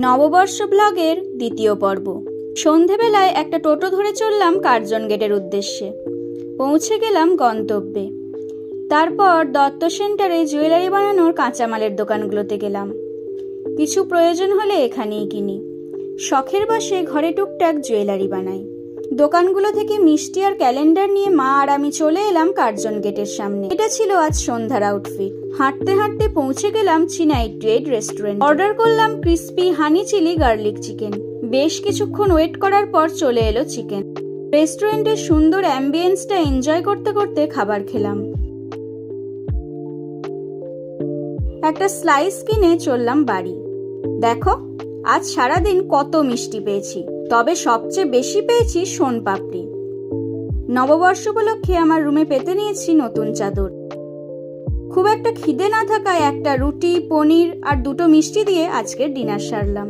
নববর্ষ ব্লগের দ্বিতীয় পর্ব। সন্ধেবেলায় একটা টোটো ধরে চললাম কার্জন গেটের উদ্দেশ্যে। পৌঁছে গেলাম গন্তব্যে। তারপর দত্ত সেন্টারে জুয়েলারি বানানোর কাঁচামালের দোকানগুলোতে গেলাম। কিছু প্রয়োজন হলে এখানেই কিনি। শখের বশে ঘরে টুকটাক জুয়েলারি বানাই। দোকানগুলো থেকে মিষ্টি আর ক্যালেন্ডার নিয়ে মা আর আমি চলে এলাম কার্জন গেটের সামনে। এটা ছিল আজ সন্ধ্যার আউটফিট। হাঁটতে হাঁটতে পৌঁছে গেলাম চিনা 88 রেস্টুরেন্ট। অর্ডার করলাম crispy honey chilli garlic chicken. বেশ কিছুক্ষণ ওয়েট করার পর চলে এলো চিকেন। রেস্টুরেন্টের সুন্দর অ্যাম্বিয়েন্সটা এনজয় করতে করতে খাবার খেলাম। একটা স্লাইস কিনে চললাম বাড়ি। দেখো, আজ সারাদিন কত মিষ্টি পেয়েছি, তবে সবচেয়ে বেশি পেয়েছি সোনপাপড়ি। নববর্ষ উপলক্ষে আমার রুমে পেতে নিয়েছি নতুন চাদর। খুব একটা খিদে না থাকায় একটা রুটি, পনির আর দুটো মিষ্টি দিয়ে আজকের ডিনার সারলাম।